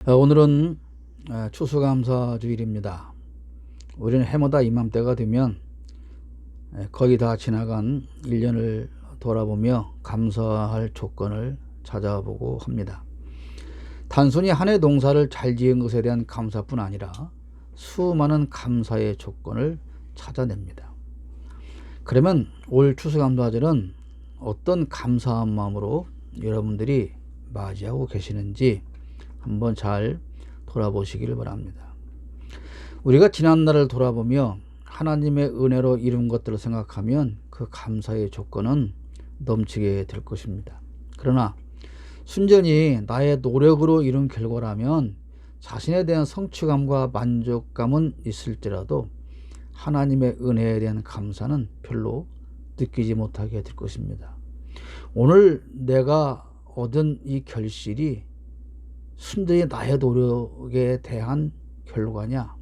오늘은 추수감사주일입니다. 우리는 해마다 이맘때가 되면 거의 다 지나간 1년을 돌아보며 감사할 조건을 찾아보고 합니다. 단순히 한 해 농사를 잘 지은 것에 대한 감사뿐 아니라 수많은 감사의 조건을 찾아냅니다. 그러면 올 추수감사절은 어떤 감사한 마음으로 여러분들이 맞이하고 계시는지 한번 잘 돌아보시기를 바랍니다. 우리가 지난날을 돌아보며 하나님의 은혜로 이룬 것들을 생각하면 그 감사의 조건은 넘치게 될 것입니다. 그러나 순전히 나의 노력으로 이룬 결과라면 자신에 대한 성취감과 만족감은 있을지라도 하나님의 은혜에 대한 감사는 별로 느끼지 못하게 될 것입니다. 오늘 내가 얻은 이 결실이 순전히 나의 노력에 대한 결과냐,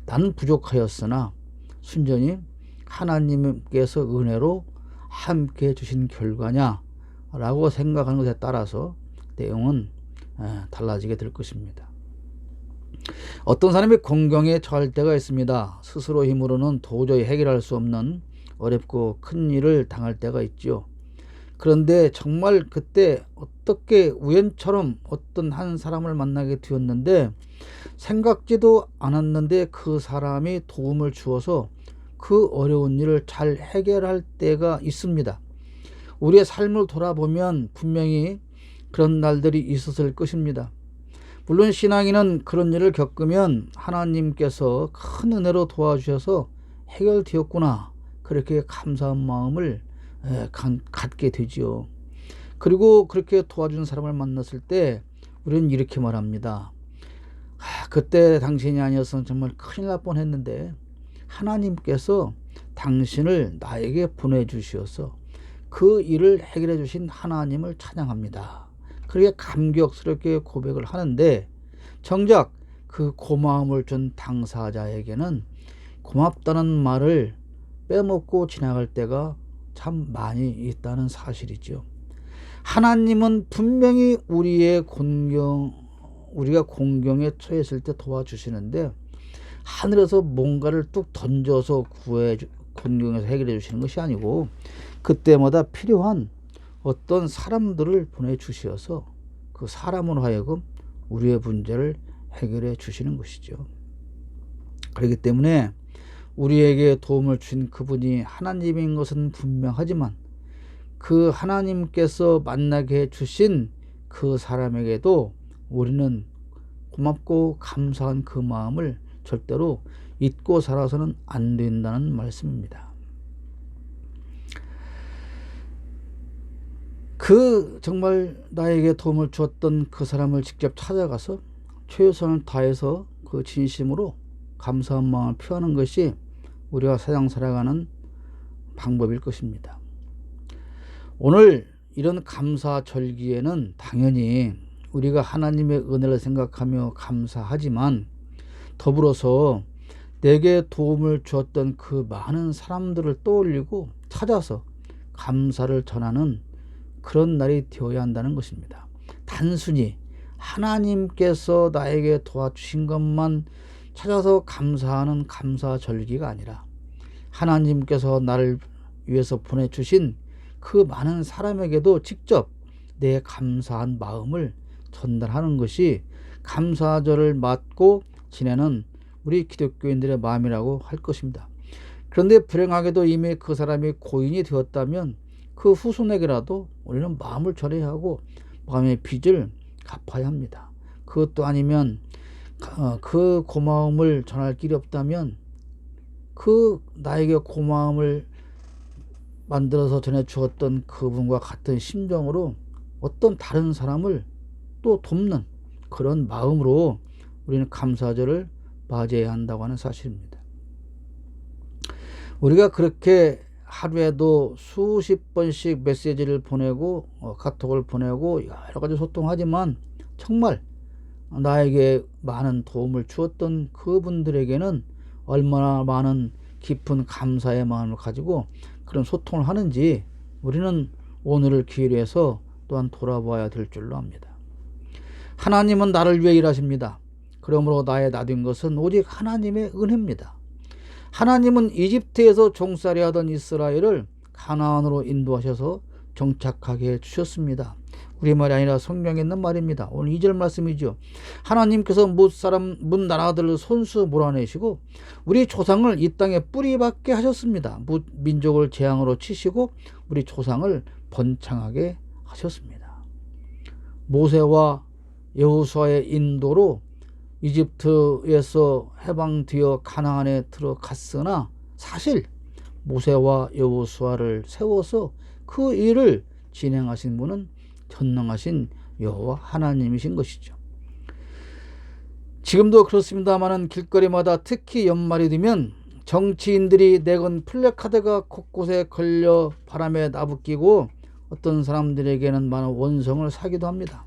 나는 부족하였으나 순전히 하나님께서 은혜로 함께 주신 결과냐 라고 생각하는 것에 따라서 내용은 달라지게 될 것입니다. 어떤 사람이 공경에 처할 때가 있습니다. 스스로 힘으로는 도저히 해결할 수 없는 어렵고 큰 일을 당할 때가 있죠. 그런데 정말 그때 어떻게 우연처럼 어떤 한 사람을 만나게 되었는데 생각지도 않았는데 그 사람이 도움을 주어서 그 어려운 일을 잘 해결할 때가 있습니다. 우리의 삶을 돌아보면 분명히 그런 날들이 있었을 것입니다. 물론 신앙인은 그런 일을 겪으면 하나님께서 큰 은혜로 도와주셔서 해결되었구나, 그렇게 감사한 마음을 갖게 되지요. 그리고 그렇게 도와준 사람을 만났을 때 우리는 이렇게 말합니다. 그때 당신이 아니었으면 정말 큰일 날 뻔했는데 하나님께서 당신을 나에게 보내주셔서 그 일을 해결해 주신 하나님을 찬양합니다. 그렇게 감격스럽게 고백을 하는데 정작 그 고마움을 준 당사자에게는 고맙다는 말을 빼먹고 지나갈 때가 참 많이 있다는 사실이죠. 하나님은 분명히 우리가 공경에 처했을 때 도와주시는데 하늘에서 뭔가를 뚝 던져서 공경에서 해결해 주시는 것이 아니고 그때마다 필요한 어떤 사람들을 보내주셔서 그 사람으로 하여금 우리의 문제를 해결해 주시는 것이죠. 그렇기 때문에 우리에게 도움을 주신 그분이 하나님인 것은 분명하지만 그 하나님께서 만나게 해주신 그 사람에게도 우리는 고맙고 감사한 그 마음을 절대로 잊고 살아서는 안 된다는 말씀입니다. 정말 나에게 도움을 주었던 그 사람을 직접 찾아가서 최선을 다해서 그 진심으로 감사한 마음을 표하는 것이 우리가 세상 살아가는 방법일 것입니다. 오늘 이런 감사절기에는 당연히 우리가 하나님의 은혜를 생각하며 감사하지만 더불어서 내게 도움을 주었던 그 많은 사람들을 떠올리고 찾아서 감사를 전하는 그런 날이 되어야 한다는 것입니다. 단순히 하나님께서 나에게 도와주신 것만 찾아서 감사하는 감사절기가 아니라 하나님께서 나를 위해서 보내주신 그 많은 사람에게도 직접 내 감사한 마음을 전달하는 것이 감사절을 맞고 지내는 우리 기독교인들의 마음이라고 할 것입니다. 그런데 불행하게도 이미 그 사람이 고인이 되었다면 그 후손에게라도 우리는 마음을 전해야 하고 마음의 빚을 갚아야 합니다. 그것도 아니면 그 고마움을 전할 길이 없다면 그 나에게 고마움을 만들어서 전해주었던 그분과 같은 심정으로 어떤 다른 사람을 또 돕는 그런 마음으로 우리는 감사절을 맞이해야 한다고 하는 사실입니다. 우리가 그렇게 하루에도 수십 번씩 메시지를 보내고 카톡을 보내고 여러 가지 소통하지만 정말 나에게 많은 도움을 주었던 그분들에게는 얼마나 많은 깊은 감사의 마음을 가지고 그런 소통을 하는지 우리는 오늘을 기회로 해서 또한 돌아봐야 될 줄로 압니다. 하나님은 나를 위해 일하십니다. 그러므로 나의 나된 것은 오직 하나님의 은혜입니다. 하나님은 이집트에서 종살이 하던 이스라엘을 가나안으로 인도하셔서 정착하게 해주셨습니다. 우리말이 아니라 성경에 있는 말입니다. 오늘 2절 말씀이죠. 하나님께서 뭇 나라들을 손수 몰아내시고 우리 조상을 이 땅에 뿌리박게 하셨습니다. 뭇 민족을 재앙으로 치시고 우리 조상을 번창하게 하셨습니다. 모세와 여호수아의 인도로 이집트에서 해방되어 가나안에 들어갔으나 사실 모세와 여호수아를 세워서 그 일을 진행하신 분은 전능하신 여호와 하나님이신 것이죠. 지금도 그렇습니다마는 길거리마다 특히 연말이 되면 정치인들이 내건 플래카드가 곳곳에 걸려 바람에 나부끼고 어떤 사람들에게는 많은 원성을 사기도 합니다.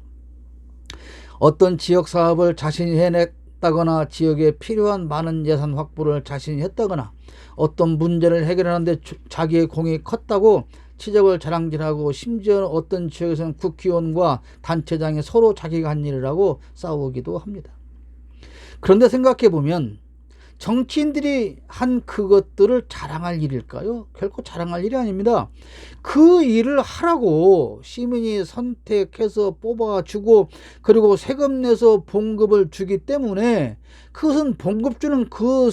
어떤 지역 사업을 자신이 해냈다거나 지역에 필요한 많은 예산 확보를 자신이 했다거나 어떤 문제를 해결하는데 자기의 공이 컸다고 치적을 자랑질하고 심지어 어떤 지역에서는 국회의원과 단체장이 서로 자기가 한 일이라고 싸우기도 합니다. 그런데 생각해보면 정치인들이 한 그것들을 자랑할 일일까요? 결코 자랑할 일이 아닙니다. 그 일을 하라고 시민이 선택해서 뽑아주고 그리고 세금 내서 봉급을 주기 때문에 그것은 봉급 주는 그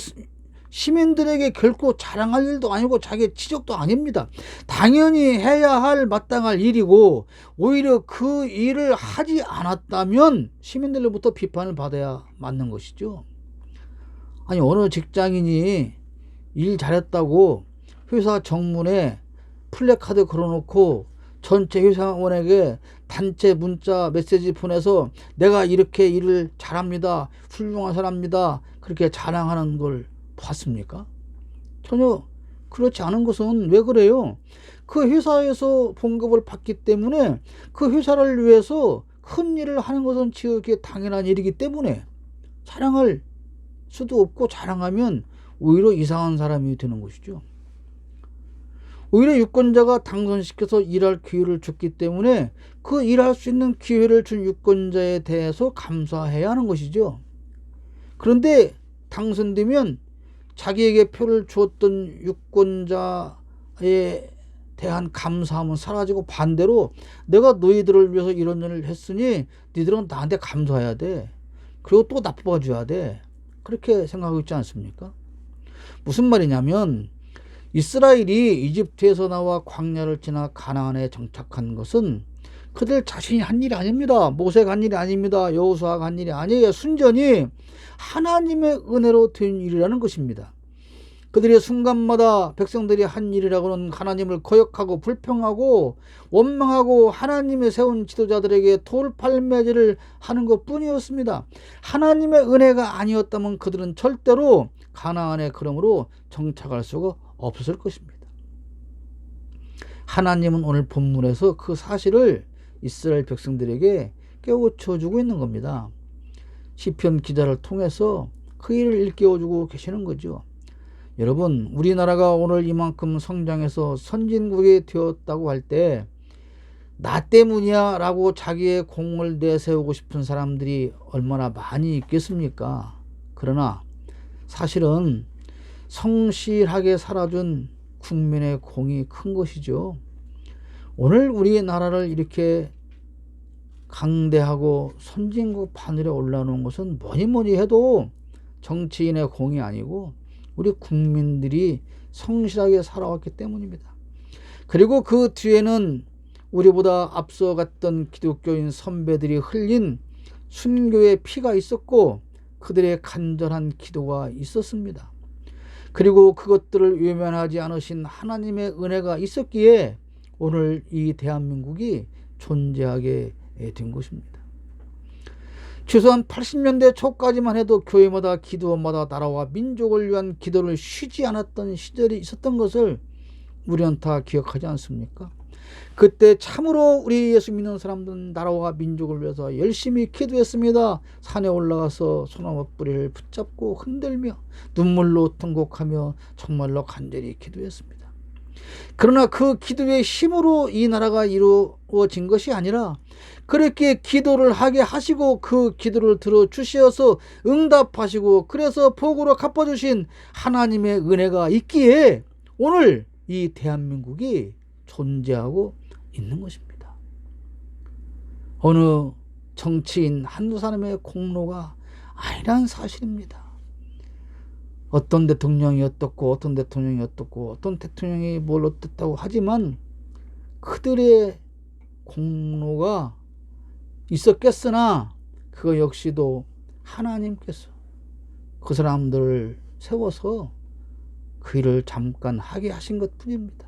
시민들에게 결코 자랑할 일도 아니고 자기의 치적도 아닙니다. 당연히 해야 할 마땅할 일이고 오히려 그 일을 하지 않았다면 시민들로부터 비판을 받아야 맞는 것이죠. 아니 어느 직장인이 일 잘했다고 회사 정문에 플래카드 걸어놓고 전체 회사원에게 단체 문자 메시지 보내서 내가 이렇게 일을 잘합니다. 훌륭한 사람입니다. 그렇게 자랑하는 걸 봤습니까? 전혀 그렇지 않은 것은 왜 그래요? 그 회사에서 봉급을 받기 때문에 그 회사를 위해서 큰 일을 하는 것은 지극히 당연한 일이기 때문에 자랑할 수도 없고 자랑하면 오히려 이상한 사람이 되는 것이죠. 오히려 유권자가 당선시켜서 일할 기회를 줬기 때문에 그 일할 수 있는 기회를 준 유권자에 대해서 감사해야 하는 것이죠. 그런데 당선되면 자기에게 표를 주었던 유권자에 대한 감사함은 사라지고 반대로 내가 너희들을 위해서 이런 일을 했으니 너희들은 나한테 감사해야 돼. 그리고 또 나쁘게 줘야 돼. 그렇게 생각하고 있지 않습니까? 무슨 말이냐면 이스라엘이 이집트에서 나와 광야를 지나 가나안에 정착한 것은 그들 자신이 한 일이 아닙니다. 모세가 한 일이 아닙니다. 여호수아가 한 일이 아니에요. 순전히 하나님의 은혜로 된 일이라는 것입니다. 그들의 순간마다 백성들이 한 일이라고는 하나님을 거역하고 불평하고 원망하고 하나님의 세운 지도자들에게 돌팔매질을 하는 것뿐이었습니다. 하나님의 은혜가 아니었다면 그들은 절대로 가나안에 그러므로 정착할 수가 없었을 것입니다. 하나님은 오늘 본문에서 그 사실을 이스라엘 백성들에게 깨우쳐주고 있는 겁니다. 시편 기자를 통해서 그 일을 일깨워주고 계시는 거죠. 여러분, 우리나라가 오늘 이만큼 성장해서 선진국이 되었다고 할 때 나 때문이야 라고 자기의 공을 내세우고 싶은 사람들이 얼마나 많이 있겠습니까? 그러나 사실은 성실하게 살아준 국민의 공이 큰 것이죠. 오늘 우리나라를 이렇게 강대하고 선진국 판으로 올라오는 것은 뭐니 해도 정치인의 공이 아니고 우리 국민들이 성실하게 살아왔기 때문입니다. 그리고 그 뒤에는 우리보다 앞서갔던 기독교인 선배들이 흘린 순교의 피가 있었고 그들의 간절한 기도가 있었습니다. 그리고 그것들을 외면하지 않으신 하나님의 은혜가 있었기에 오늘 이 대한민국이 존재하게 된 것입니다. 최소한 80년대 초까지만 해도 교회마다 기도원마다 나라와 민족을 위한 기도를 쉬지 않았던 시절이 있었던 것을 우리는 다 기억하지 않습니까? 그때 참으로 우리 예수 믿는 사람들은 나라와 민족을 위해서 열심히 기도했습니다. 산에 올라가서 소나무 뿌리를 붙잡고 흔들며 눈물로 통곡하며 정말로 간절히 기도했습니다. 그러나 그 기도의 힘으로 이 나라가 이루어진 것이 아니라 그렇게 기도를 하게 하시고 그 기도를 들어주셔서 응답하시고 그래서 복으로 갚아주신 하나님의 은혜가 있기에 오늘 이 대한민국이 존재하고 있는 것입니다. 어느 정치인 한두 사람의 공로가 아니란 사실입니다. 어떤 대통령이 어떻고 어떤 대통령이 어떻고 어떤 대통령이 뭘 어땠다고 하지만 그들의 공로가 있었겠으나 그거 역시도 하나님께서 그 사람들을 세워서 그 일을 잠깐 하게 하신 것 뿐입니다.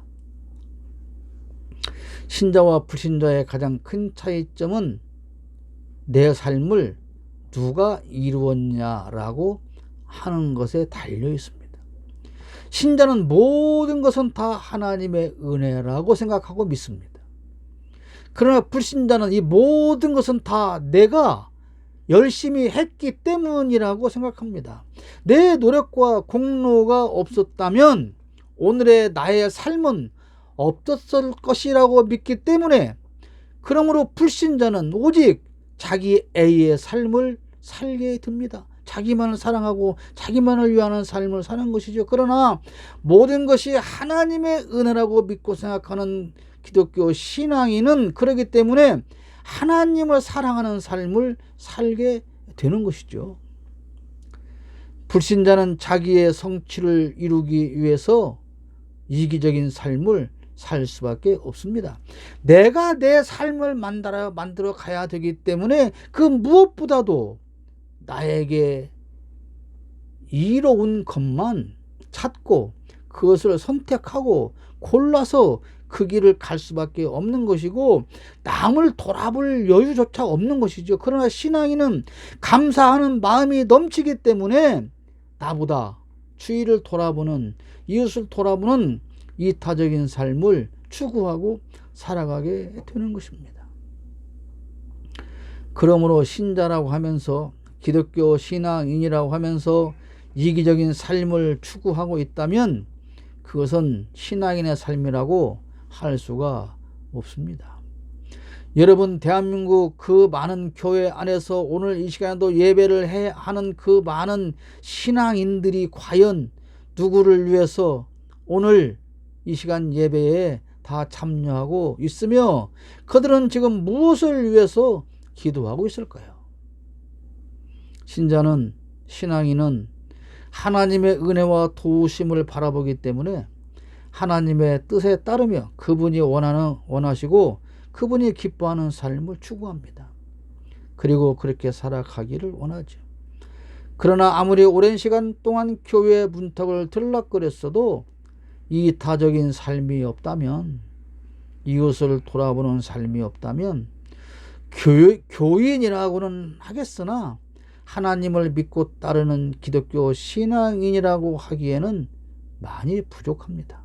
신자와 불신자의 가장 큰 차이점은 내 삶을 누가 이루었냐라고 하는 것에 달려 있습니다. 신자는 모든 것은 다 하나님의 은혜라고 생각하고 믿습니다. 그러나 불신자는 이 모든 것은 다 내가 열심히 했기 때문이라고 생각합니다. 내 노력과 공로가 없었다면 오늘의 나의 삶은 없었을 것이라고 믿기 때문에 그러므로 불신자는 오직 자기 A의 삶을 살게 됩니다. 자기만을 사랑하고 자기만을 위하는 삶을 사는 것이죠. 그러나 모든 것이 하나님의 은혜라고 믿고 생각하는 기독교 신앙인은 그렇기 때문에 하나님을 사랑하는 삶을 살게 되는 것이죠. 불신자는 자기의 성취를 이루기 위해서 이기적인 삶을 살 수밖에 없습니다. 내가 내 삶을 만들어 가야 되기 때문에 그 무엇보다도 나에게 이로운 것만 찾고 그것을 선택하고 골라서 그 길을 갈 수밖에 없는 것이고 남을 돌아볼 여유조차 없는 것이죠. 그러나 신앙인은 감사하는 마음이 넘치기 때문에 나보다 주위를 돌아보는 이웃을 돌아보는 이타적인 삶을 추구하고 살아가게 되는 것입니다. 그러므로 신자라고 하면서 기독교 신앙인이라고 하면서 이기적인 삶을 추구하고 있다면 그것은 신앙인의 삶이라고 할 수가 없습니다. 여러분, 대한민국 그 많은 교회 안에서 오늘 이 시간에도 예배를 하는 그 많은 신앙인들이 과연 누구를 위해서 오늘 이 시간 예배에 다 참여하고 있으며 그들은 지금 무엇을 위해서 기도하고 있을까요? 신자는, 신앙인은 하나님의 은혜와 도우심을 바라보기 때문에 하나님의 뜻에 따르며 그분이 원하시고 그분이 기뻐하는 삶을 추구합니다. 그리고 그렇게 살아가기를 원하죠. 그러나 아무리 오랜 시간 동안 교회 문턱을 들락거렸어도 이타적인 삶이 없다면, 이웃을 돌아보는 삶이 없다면 교인이라고는 하겠으나 하나님을 믿고 따르는 기독교 신앙인이라고 하기에는 많이 부족합니다.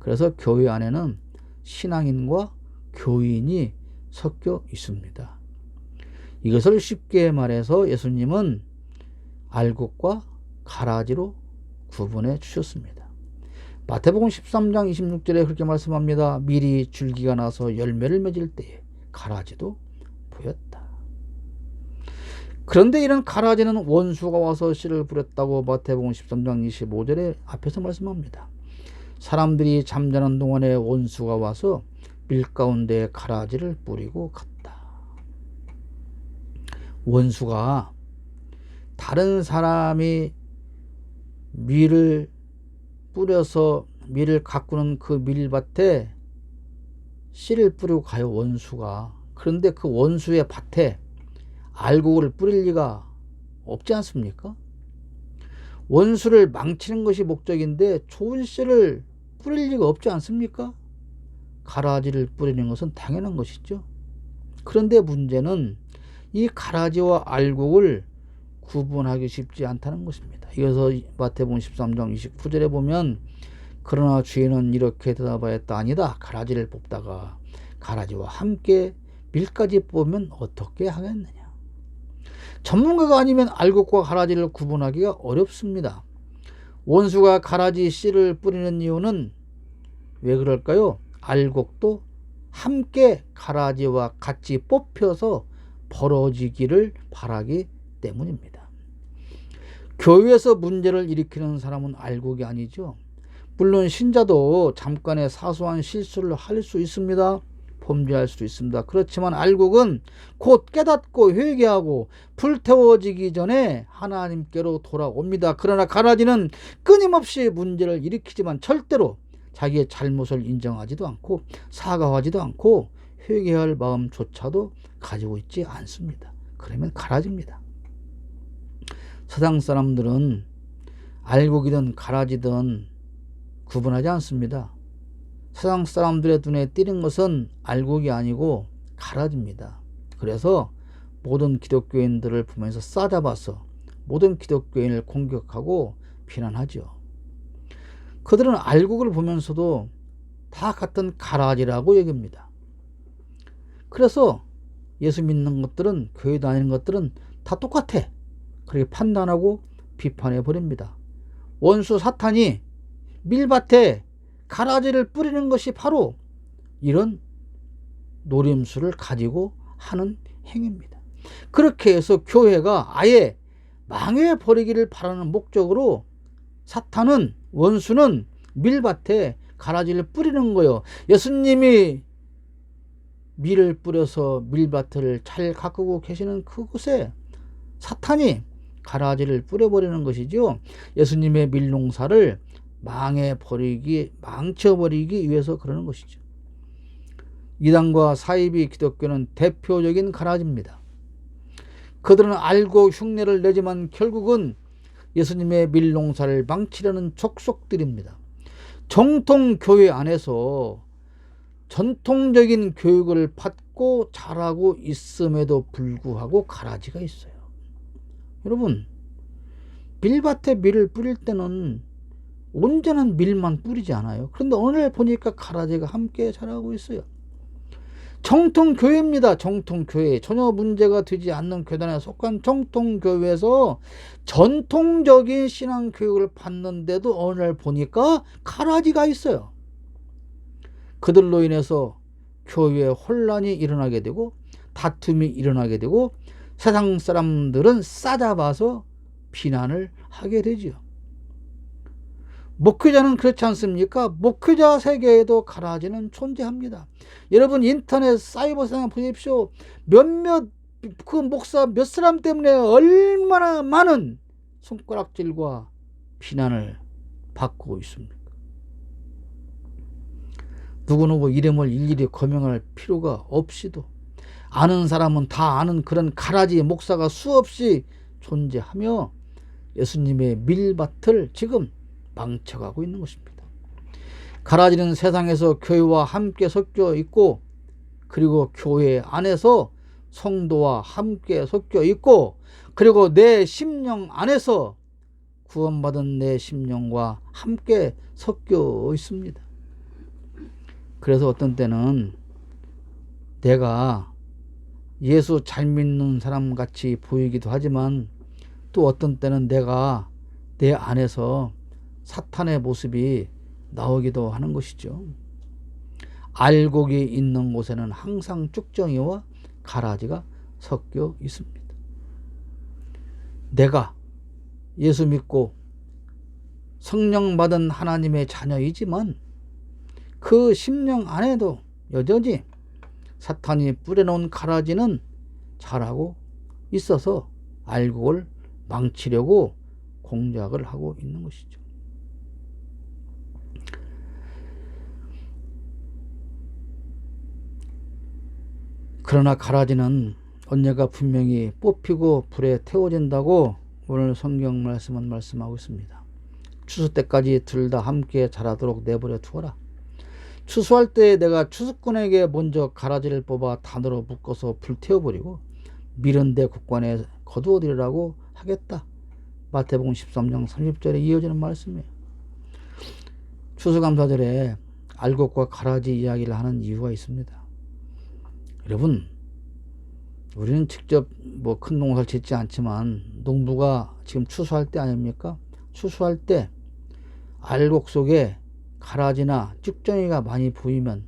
그래서 교회 안에는 신앙인과 교인이 섞여 있습니다. 이것을 쉽게 말해서 예수님은 알곡과 가라지로 구분해 주셨습니다. 마태복음 13장 26절에 그렇게 말씀합니다. 미리 줄기가 나서 열매를 맺을 때에 가라지도 보였다. 그런데 이런 가라지는 원수가 와서 씨를 뿌렸다고 마태복음 13장 25절에 앞에서 말씀합니다. 사람들이 잠자는 동안에 원수가 와서 밀 가운데 가라지를 뿌리고 갔다. 원수가 다른 사람이 밀을 뿌려서 밀을 가꾸는 그 밀밭에 씨를 뿌리고 가요, 원수가. 그런데 그 원수의 밭에 알곡을 뿌릴 리가 없지 않습니까? 원수를 망치는 것이 목적인데 좋은 씨를 뿌릴 리가 없지 않습니까? 가라지를 뿌리는 것은 당연한 것이죠. 그런데 문제는 이 가라지와 알곡을 구분하기 쉽지 않다는 것입니다. 이어서 마태복음 13장 29절에 보면 그러나 주인은 이렇게 대답하였다. 아니다. 가라지를 뽑다가 가라지와 함께 밀까지 뽑으면 어떻게 하겠느냐. 전문가가 아니면 알곡과 가라지를 구분하기가 어렵습니다. 원수가 가라지 씨를 뿌리는 이유는 왜 그럴까요? 알곡도 함께 가라지와 같이 뽑혀서 벌어지기를 바라기 때문입니다. 교회에서 문제를 일으키는 사람은 알곡이 아니죠. 물론 신자도 잠깐의 사소한 실수를 할 수 있습니다. 범죄할 수도 있습니다. 그렇지만 알곡은 곧 깨닫고 회개하고 불태워지기 전에 하나님께로 돌아옵니다. 그러나 가라지는 끊임없이 문제를 일으키지만 절대로 자기의 잘못을 인정하지도 않고 사과하지도 않고 회개할 마음조차도 가지고 있지 않습니다. 그러면 가라지입니다. 세상 사람들은 알곡이든 가라지든 구분하지 않습니다. 세상 사람들의 눈에 띄는 것은 알곡이 아니고 가라지입니다. 그래서 모든 기독교인들을 보면서 싸잡아서 모든 기독교인을 공격하고 비난하죠. 그들은 알곡을 보면서도 다 같은 가라지라고 얘기합니다. 그래서 예수 믿는 것들은, 교회 다니는 것들은 다 똑같아, 그렇게 판단하고 비판해 버립니다. 원수 사탄이 밀밭에 가라지를 뿌리는 것이 바로 이런 노림수를 가지고 하는 행위입니다. 그렇게 해서 교회가 아예 망해버리기를 바라는 목적으로 사탄은, 원수는 밀밭에 가라지를 뿌리는 거예요. 예수님이 밀을 뿌려서 밀밭을 잘 가꾸고 계시는 그곳에 사탄이 가라지를 뿌려버리는 것이죠. 예수님의 밀농사를 망쳐버리기 위해서 그러는 것이죠. 이단과 사이비 기독교는 대표적인 가라지입니다. 그들은 알고 흉내를 내지만 결국은 예수님의 밀농사를 망치려는 족속들입니다. 정통 교회 안에서 전통적인 교육을 받고 자라고 있음에도 불구하고 가라지가 있어요. 여러분, 밀밭에 밀을 뿌릴 때는 온전한 밀만 뿌리지 않아요. 그런데 오늘 보니까 가라지가 함께 자라고 있어요. 정통교회입니다. 정통교회. 전혀 문제가 되지 않는 교단에 속한 정통교회에서 전통적인 신앙교육을 받는데도 오늘 보니까 가라지가 있어요. 그들로 인해서 교회에 혼란이 일어나게 되고 다툼이 일어나게 되고 세상 사람들은 싸잡아서 비난을 하게 되지요. 목회자는 그렇지 않습니까? 목회자 세계에도 가라지는 존재합니다. 여러분, 인터넷 사이버 세상 보십시오. 몇몇 그 목사 몇 사람 때문에 얼마나 많은 손가락질과 비난을 받고 있습니까? 누구누구 이름을 일일이 거명할 필요가 없이도 아는 사람은 다 아는 그런 가라지 목사가 수없이 존재하며 예수님의 밀밭을 지금 망쳐가고 있는 것입니다. 가라지는 세상에서 교회와 함께 섞여 있고, 그리고 교회 안에서 성도와 함께 섞여 있고, 그리고 내 심령 안에서 구원받은 내 심령과 함께 섞여 있습니다. 그래서 어떤 때는 내가 예수 잘 믿는 사람 같이 보이기도 하지만 또 어떤 때는 내가 내 안에서 사탄의 모습이 나오기도 하는 것이죠. 알곡이 있는 곳에는 항상 쭉정이와 가라지가 섞여 있습니다. 내가 예수 믿고 성령 받은 하나님의 자녀이지만 그 심령 안에도 여전히 사탄이 뿌려놓은 가라지는 자라고 있어서 알곡을 망치려고 공작을 하고 있는 것이죠. 그러나 가라지는 언젠가 분명히 뽑히고 불에 태워진다고 오늘 성경 말씀은 말씀하고 있습니다. 추수 때까지 둘 다 함께 자라도록 내버려 두어라. 추수할 때 내가 추수꾼에게 먼저 가라지를 뽑아 단으로 묶어서 불태워버리고 밀은 내 곡간에 거두어드리라고 하겠다. 마태복음 13장 30절에 이어지는 말씀이에요. 추수감사절에 알곡과 가라지 이야기를 하는 이유가 있습니다. 여러분, 우리는 직접 큰 농사를 짓지 않지만 농부가 지금 추수할 때 아닙니까? 추수할 때 알곡 속에 가라지나 쭉정이가 많이 보이면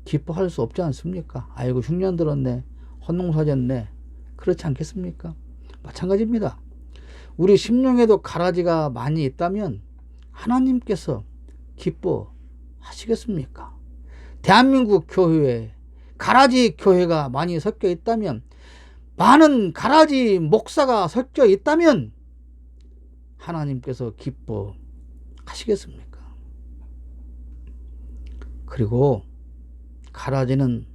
기뻐할 수 없지 않습니까? 아이고 흉년 들었네, 헌농사졌네, 그렇지 않겠습니까? 마찬가지입니다. 우리 심령에도 가라지가 많이 있다면 하나님께서 기뻐하시겠습니까? 대한민국 교회에 가라지 교회가 많이 섞여 있다면, 많은 가라지 목사가 섞여 있다면 하나님께서 기뻐하시겠습니까? 그리고 가라지는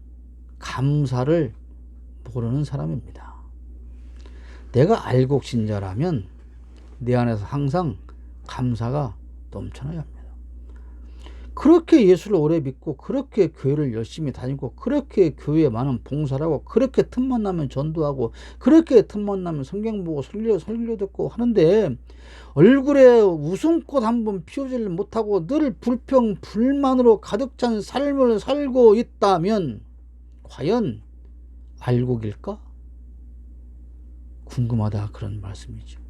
감사를 모르는 사람입니다. 내가 알곡신자라면 내 안에서 항상 감사가 넘쳐나야 합니다. 그렇게 예수를 오래 믿고, 그렇게 교회를 열심히 다니고, 그렇게 교회에 많은 봉사를 하고, 그렇게 틈만 나면 전도하고, 그렇게 틈만 나면 성경 보고 설교 듣고 하는데 얼굴에 웃음꽃 한번 피우지를 못하고 늘 불평 불만으로 가득 찬 삶을 살고 있다면 과연 알곡일까? 궁금하다, 그런 말씀이죠.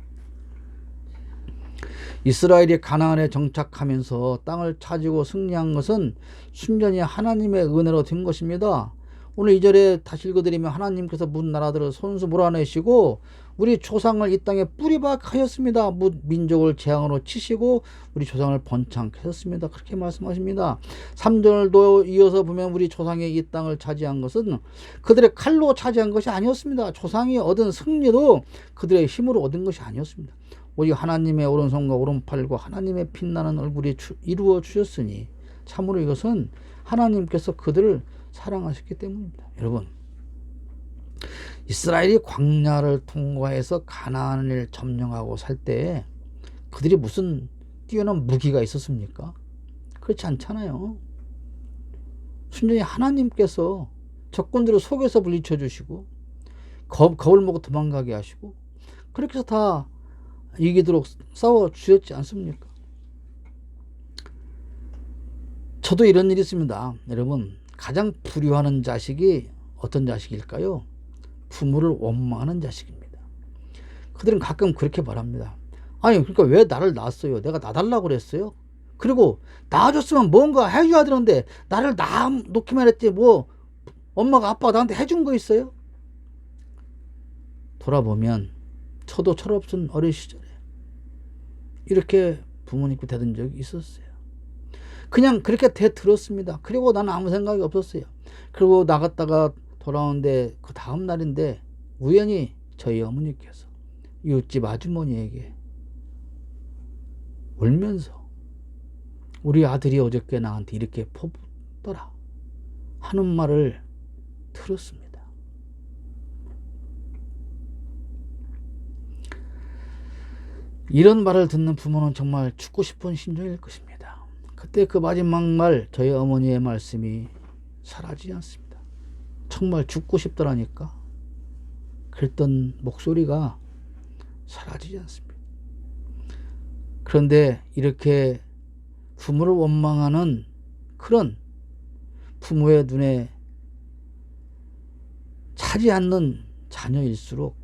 이스라엘이 가나안에 정착하면서 땅을 차지고 승리한 것은 순전히 하나님의 은혜로 된 것입니다. 오늘 2절에 다시 읽어드리면, 하나님께서 문 나라들을 손수 몰아내시고 우리 조상을 이 땅에 뿌리박하였습니다. 민족을 재앙으로 치시고 우리 조상을 번창케 하셨습니다. 그렇게 말씀하십니다. 3절도 이어서 보면, 우리 조상이 이 땅을 차지한 것은 그들의 칼로 차지한 것이 아니었습니다. 조상이 얻은 승리도 그들의 힘으로 얻은 것이 아니었습니다. 오직 하나님의 오른손과 오른팔과 하나님의 빛나는 얼굴이 이루어 주셨으니 참으로 이것은 하나님께서 그들을 사랑하셨기 때문입니다. 여러분, 이스라엘이 광야를 통과해서 가나안을 점령하고 살 때 그들이 무슨 뛰어난 무기가 있었습니까? 그렇지 않잖아요. 순전히 하나님께서 적군들을 속에서 물리쳐 주시고 겁을 먹고 도망가게 하시고, 그렇게 해서 다 이기도록 싸워 주셨지 않습니까? 저도 이런 일이 있습니다. 여러분, 가장 불효하는 자식이 어떤 자식일까요? 부모를 원망하는 자식입니다. 그들은 가끔 그렇게 말합니다. 아니, 그러니까 왜 나를 낳았어요? 내가 낳아달라고 그랬어요? 그리고 낳아줬으면 뭔가 해줘야 되는데 나를 낳아놓기만 했지 뭐 엄마가 아빠가 나한테 해준 거 있어요? 돌아보면 저도 철없은 어린 시절에 이렇게 부모님께 대든 적이 있었어요. 그냥 그렇게 대들었습니다. 그리고 나는 아무 생각이 없었어요. 그리고 나갔다가 돌아오는데 그 다음 날인데 우연히 저희 어머니께서 이웃집 아주머니에게 울면서 우리 아들이 어저께 나한테 이렇게 퍼붓더라 하는 말을 들었습니다. 이런 말을 듣는 부모는 정말 죽고 싶은 심정일 것입니다. 그때 그 마지막 말, 저희 어머니의 말씀이 사라지지 않습니다. 정말 죽고 싶더라니까. 그랬던 목소리가 사라지지 않습니다. 그런데 이렇게 부모를 원망하는 그런 부모의 눈에 차지 않는 자녀일수록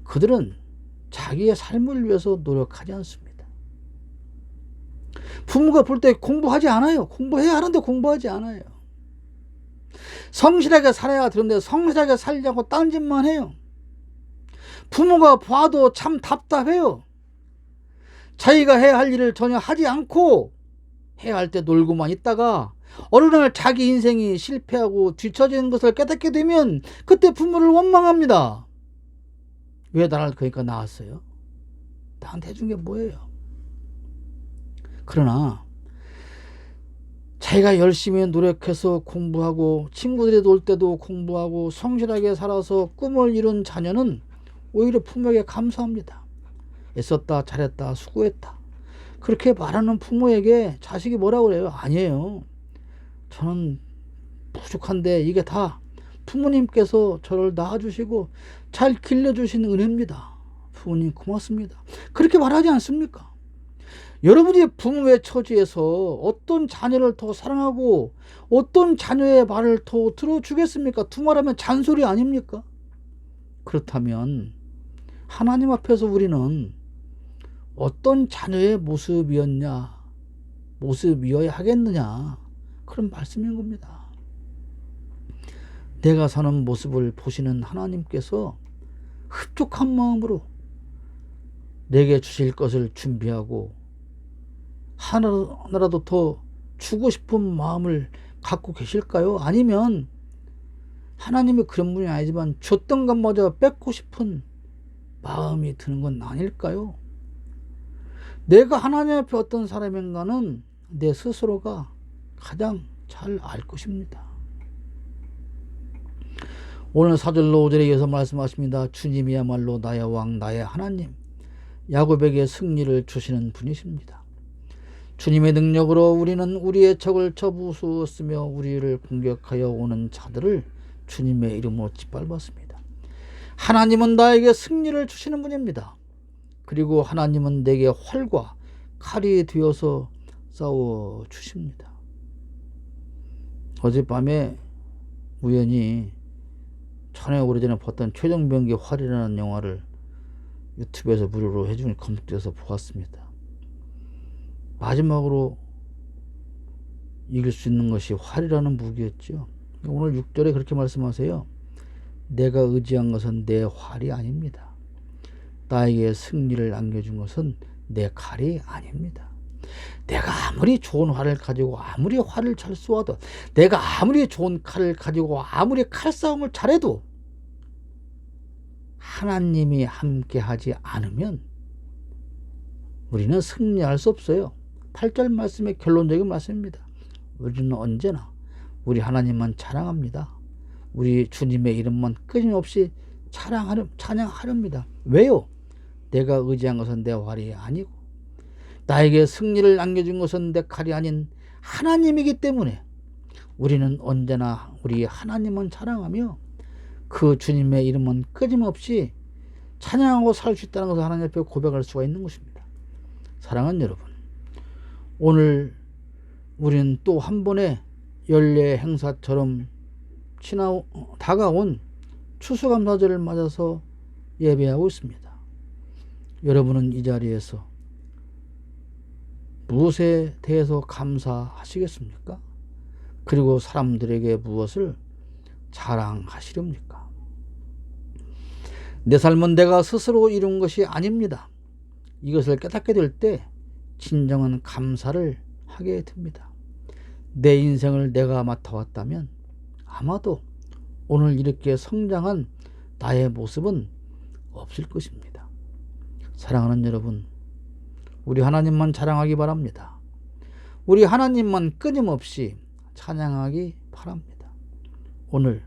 그들은 자기의 삶을 위해서 노력하지 않습니다. 부모가 볼 때 공부하지 않아요. 공부해야 하는데 공부하지 않아요. 성실하게 살아야 되는데 성실하게 살려고 딴짓만 해요. 부모가 봐도 참 답답해요. 자기가 해야 할 일을 전혀 하지 않고 해야 할 때 놀고만 있다가 어느 날 자기 인생이 실패하고 뒤처지는 것을 깨닫게 되면 그때 부모를 원망합니다. 왜 나를 그러니까 낳았어요? 나한테 해준 게 뭐예요? 그러나 자기가 열심히 노력해서 공부하고 친구들이 놀 때도 공부하고 성실하게 살아서 꿈을 이룬 자녀는 오히려 부모에게 감사합니다. 애썼다, 잘했다, 수고했다. 그렇게 말하는 부모에게 자식이 뭐라고 그래요? 아니에요. 저는 부족한데 이게 다 부모님께서 저를 낳아주시고 잘 길러주신 은혜입니다. 부모님 고맙습니다. 그렇게 말하지 않습니까? 여러분이 부모의 처지에서 어떤 자녀를 더 사랑하고 어떤 자녀의 말을 더 들어주겠습니까? 두 말하면 잔소리 아닙니까? 그렇다면 하나님 앞에서 우리는 어떤 자녀의 모습이었냐, 모습이어야 하겠느냐, 그런 말씀인 겁니다. 내가 사는 모습을 보시는 하나님께서 흡족한 마음으로 내게 주실 것을 준비하고 하나라도 더 주고 싶은 마음을 갖고 계실까요? 아니면 하나님이 그런 분이 아니지만 줬던 것마저 뺏고 싶은 마음이 드는 건 아닐까요? 내가 하나님 앞에 어떤 사람인가는 내 스스로가 가장 잘 알 것입니다. 오늘 4절로 5절에 이어서 말씀하십니다. 주님이야말로 나의 왕, 나의 하나님, 야곱에게 승리를 주시는 분이십니다. 주님의 능력으로 우리는 우리의 적을 쳐부수었으며 우리를 공격하여 오는 자들을 주님의 이름으로 짓밟았습니다. 하나님은 나에게 승리를 주시는 분입니다. 그리고 하나님은 내게 활과 칼이 되어서 싸워 주십니다. 어젯밤에 우연히 전에 오래전에 봤던 최종병기 활이라는 영화를 유튜브에서 무료로 해주니 검색돼서 보았습니다. 마지막으로 이길 수 있는 것이 활이라는 무기였죠. 오늘 6절에 그렇게 말씀하세요. 내가 의지한 것은 내 활이 아닙니다. 나에게 승리를 안겨준 것은 내 칼이 아닙니다. 내가 아무리 좋은 활을 가지고 아무리 활을 잘 쏘아도, 내가 아무리 좋은 칼을 가지고 아무리 칼싸움을 잘해도 하나님이 함께하지 않으면 우리는 승리할 수 없어요. 8절 말씀의 결론적인 말씀입니다. 우리는 언제나 우리 하나님만 자랑합니다. 우리 주님의 이름만 끊임없이 찬양하렵니다. 왜요? 내가 의지한 것은 내 활이 아니고 나에게 승리를 안겨준 것은 내 칼이 아닌 하나님이기 때문에 우리는 언제나 우리 하나님만 자랑하며 그 주님의 이름은 끊임없이 찬양하고 살 수 있다는 것을 하나님 앞에 고백할 수가 있는 것입니다. 사랑하는 여러분, 오늘 우리는 또 한 번의 연례 행사처럼 다가온 추수감사절을 맞아서 예배하고 있습니다. 여러분은 이 자리에서 무엇에 대해서 감사하시겠습니까? 그리고 사람들에게 무엇을 자랑하시렵니까? 내 삶은 내가 스스로 이룬 것이 아닙니다. 이것을 깨닫게 될 때 진정한 감사를 하게 됩니다. 내 인생을 내가 맡아왔다면 아마도 오늘 이렇게 성장한 나의 모습은 없을 것입니다. 사랑하는 여러분, 우리 하나님만 자랑하기 바랍니다. 우리 하나님만 끊임없이 찬양하기 바랍니다. 오늘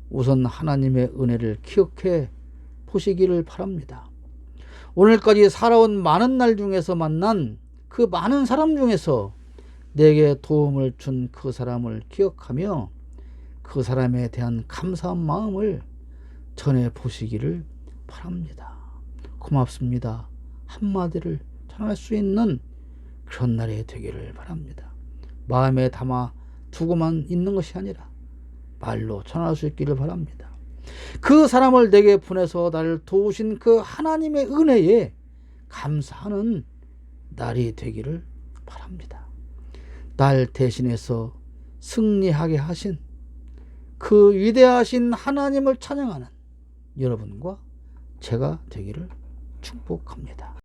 우선 하나님의 은혜를 기억해 보시기를 바랍니다. 오늘까지 살아온 많은 날 중에서 만난 그 많은 사람 중에서 내게 도움을 준 그 사람을 기억하며 그 사람에 대한 감사한 마음을 전해 보시기를 바랍니다. 고맙습니다 한마디를 전할 수 있는 그런 날이 되기를 바랍니다. 마음에 담아 두고만 있는 것이 아니라 말로 전할 수 있기를 바랍니다. 그 사람을 내게 보내서 나를 도우신 그 하나님의 은혜에 감사하는 날이 되기를 바랍니다. 날 대신해서 승리하게 하신 그 위대하신 하나님을 찬양하는 여러분과 제가 되기를 축복합니다.